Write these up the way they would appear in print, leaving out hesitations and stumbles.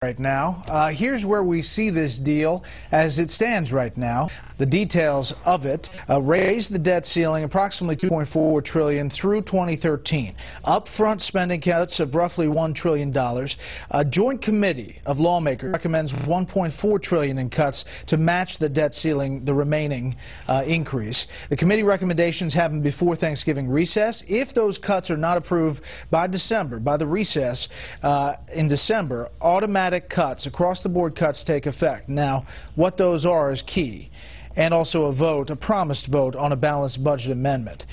Right now, here's where we see this deal as it stands right now. The details of it raise the debt ceiling approximately $2.4 trillion through 2013. Upfront spending cuts of roughly $1 trillion. A joint committee of lawmakers recommends $1.4 trillion in cuts to match the debt ceiling, the remaining increase. The committee recommendations happen before Thanksgiving recess. If those cuts are not approved by December, by the recess in December, automatic cuts, across-the-board cuts take effect. Now, what those are is key. And also a promised vote on a balanced budget amendment.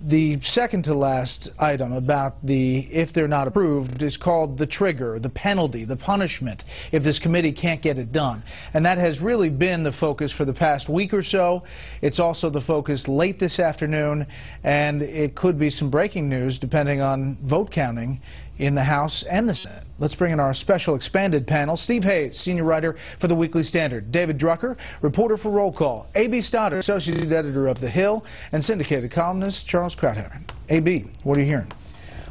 The second to last item about if they're not approved is called the trigger, the penalty, the punishment if this committee can't get it done. And that has really been the focus for the past week or so. It's also the focus late this afternoon, and it could be some breaking news depending on vote counting in the House and the Senate. Let's bring in our special expanded panel. Steve Hayes, senior writer for the Weekly Standard. David Drucker, reporter for Roll Call. A.B. Stoddard, associate editor of The Hill, and syndicated columnist Charles Krauthammer. A.B., what are you hearing?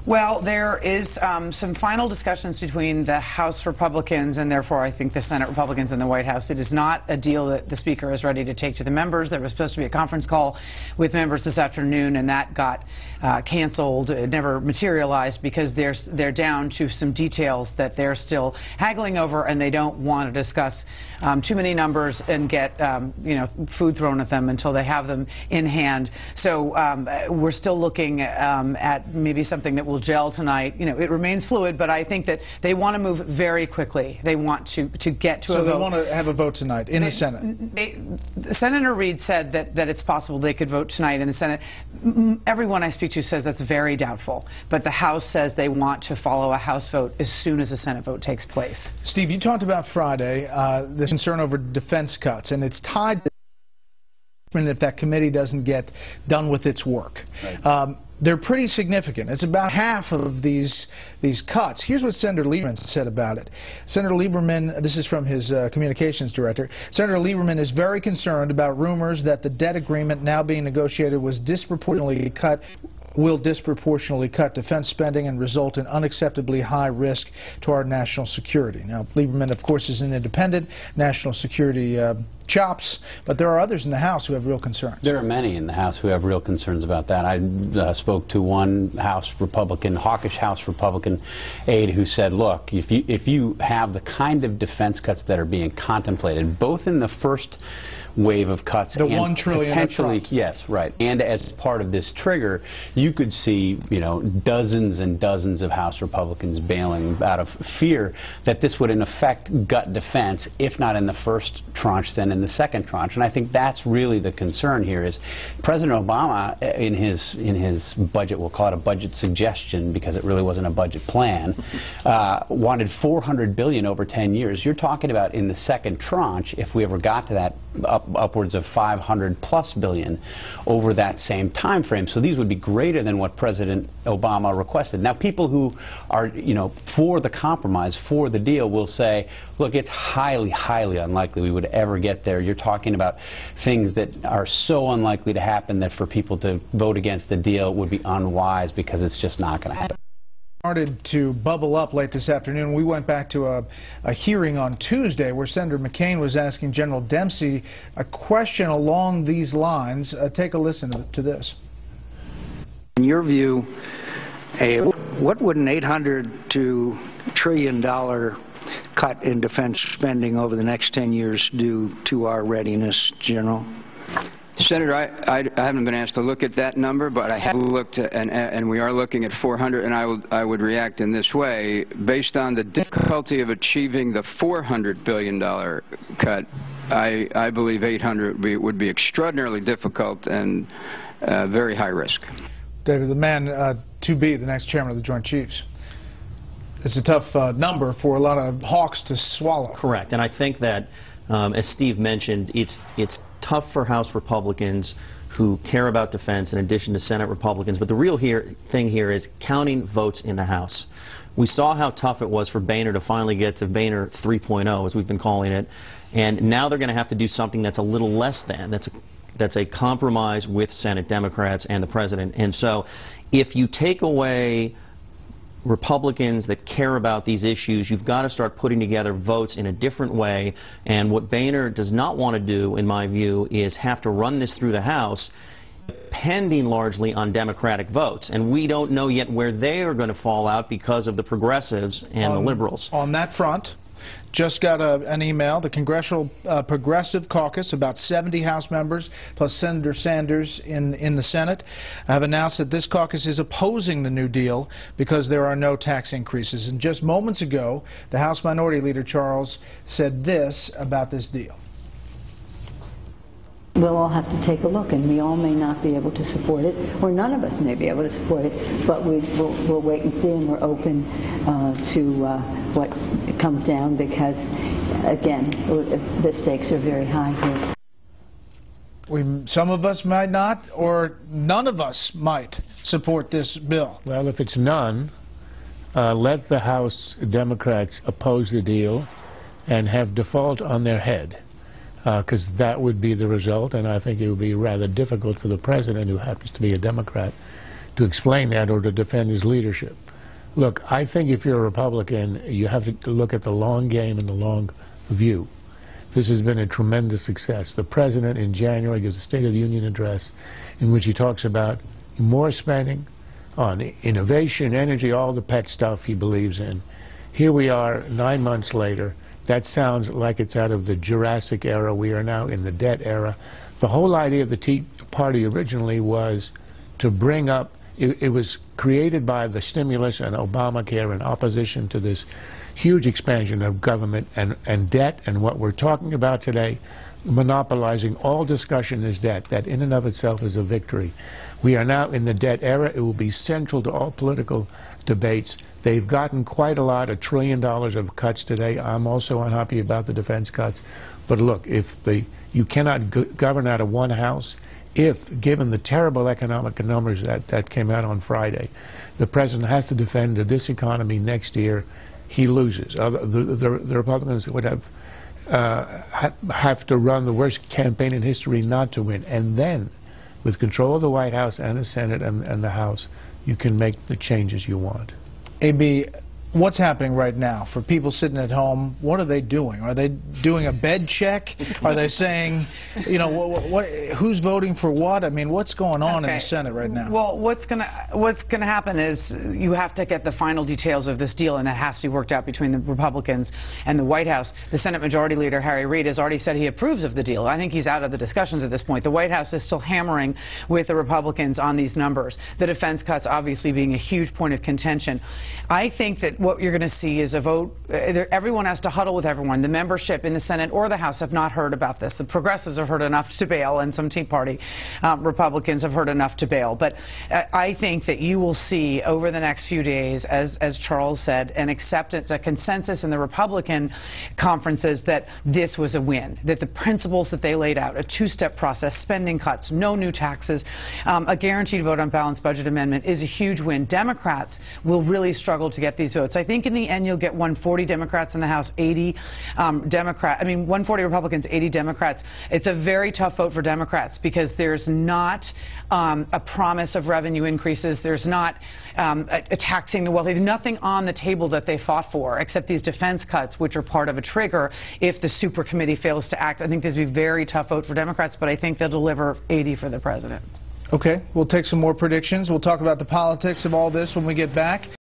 Well, there is some final discussions between the House Republicans and therefore I think the Senate Republicans in the White House. It is not a deal that the Speaker is ready to take to the members. There was supposed to be a conference call with members this afternoon, and that got canceled. It never materialized because they're down to some details that they're still haggling over, and they don't want to discuss too many numbers and get food thrown at them until they have them in hand. So we're still looking at maybe something that will gel tonight. It remains fluid, but I think that they want to move very quickly. They want to get to a vote. So they want to have a vote tonight in the Senate? Senator Reid said that it's possible they could vote tonight in the Senate. Everyone I speak to says that's very doubtful, but the House says they want to follow a House vote as soon as the Senate vote takes place. Steve, you talked about Friday, this concern over defense cuts, and it's tied to if that committee doesn't get done with its work. Right. They're pretty significant. It's about half of these cuts. Here's what Senator Lieberman said about it. Senator Lieberman, this is from his communications director, Senator Lieberman is very concerned about rumors that the debt agreement now being negotiated will disproportionately cut defense spending and result in unacceptably high risk to our national security. Now, Lieberman, of course, is an independent national security chops, but there are others in the House who have real concerns. There are many in the House who have real concerns about that. I spoke to one House Republican, hawkish House Republican aide who said, look, if you have the kind of defense cuts that are being contemplated, both in the first wave of cuts the and $1 trillion potentially, yes, right, and as part of this trigger, you could see, dozens and dozens of House Republicans bailing out of fear that this would in effect gut defense, if not in the first tranche, then in the second tranche. And I think that's really the concern here. Is President Obama in his budget, we'll call it a budget suggestion because it really wasn't a budget plan, wanted $400 billion over 10 years. You're talking about in the second tranche, if we ever got to that, upwards of $500+ billion over that same time frame. So these would be greater than what President Obama requested. Now, people who are, for the compromise, for the deal, will say, look, it's highly, highly unlikely we would ever get there. You're talking about things that are so unlikely to happen that for people to vote against the deal would be unwise because it's just not going to happen. Started to bubble up late this afternoon. We went back to a hearing on Tuesday where Senator McCain was asking General Dempsey a question along these lines. Take a listen to this. In your view, what would an $800 trillion cut in defense spending over the next 10 years do to our readiness, General? Senator, I haven't been asked to look at that number, but I have looked at, and we are looking at 400, and I would react in this way. Based on the difficulty of achieving the $400 billion cut, I believe 800 would be extraordinarily difficult and very high risk. David, the man to be the next chairman of the Joint Chiefs. It's a tough number for a lot of hawks to swallow. Correct, and I think that, as Steve mentioned, it's tough for House Republicans who care about defense in addition to Senate Republicans, but the real thing here is counting votes in the House. We saw how tough it was for Boehner to finally get to Boehner 3.0, as we've been calling it, and now they're going to have to do something that's a little less than. That's a compromise with Senate Democrats and the President. And so if you take away Republicans that care about these issues, you've got to start putting together votes in a different way. And what Boehner does not want to do, in my view, is have to run this through the House, depending largely on Democratic votes. And we don't know yet where they are going to fall out because of the progressives and the liberals. On that front, just got an email. The Congressional Progressive Caucus, about 70 House members, plus Senator Sanders in the Senate, have announced that this caucus is opposing the New Deal because there are no tax increases. And just moments ago, the House Minority Leader, Charles, said this about this deal. We'll all have to take a look, and we all may not be able to support it, or none of us may be able to support it, but we'll wait and see, and we're open to what comes down, because, again, the stakes are very high here. Some of us might not, or none of us might support this bill. Well, if it's none, let the House Democrats oppose the deal and have default on their head. Because that would be the result, and I think it would be rather difficult for the president, who happens to be a Democrat, to explain that or to defend his leadership. Look, I think if you're a Republican, you have to look at the long game and the long view. This has been a tremendous success. The president in January gives a State of the Union address in which he talks about more spending on innovation, energy, all the pet stuff he believes in. Here we are 9 months later. That sounds like it's out of the Jurassic era. We are now in the debt era. The whole idea of the Tea Party originally was to bring up, it was created by the stimulus and Obamacare in opposition to this huge expansion of government and debt, and what we're talking about today, monopolizing all discussion is debt. That in and of itself is a victory. We are now in the debt era. It will be central to all political debates. They've gotten quite a lot, $1 trillion of cuts today. I'm also unhappy about the defense cuts. But look, if you cannot govern out of one house, if, given the terrible economic numbers that came out on Friday, the president has to defend this economy next year, he loses. The Republicans would have to run the worst campaign in history not to win. And then, with control of the White House and the Senate and the House, you can make the changes you want. A.B., what's happening right now for people sitting at home? What are they doing? Are they doing a bed check? Are they saying, you know, who's voting for what? I mean, what's going on in the Senate right now? Well, what's going to happen is you have to get the final details of this deal, and that has to be worked out between the Republicans and the White House. The Senate Majority Leader, Harry Reid, has already said he approves of the deal. I think he's out of the discussions at this point. The White House is still hammering with the Republicans on these numbers. The defense cuts obviously being a huge point of contention. I think that what you're going to see is a vote. Everyone has to huddle with everyone. The membership in the Senate or the House have not heard about this. The progressives have heard enough to bail, and some Tea Party Republicans have heard enough to bail. But I think that you will see over the next few days, as Charles said, an acceptance, a consensus in the Republican conferences that this was a win, that the principles that they laid out, a two-step process, spending cuts, no new taxes, a guaranteed vote on balanced budget amendment is a huge win. Democrats will really struggle to get these votes. I think in the end you'll get 140 Democrats in the House, 80 140 Republicans, 80 Democrats. It's a very tough vote for Democrats because there's not a promise of revenue increases. There's not taxing the wealthy. There's nothing on the table that they fought for except these defense cuts, which are part of a trigger if the super committee fails to act. I think this will be a very tough vote for Democrats, but I think they'll deliver 80 for the president. Okay, we'll take some more predictions. We'll talk about the politics of all this when we get back.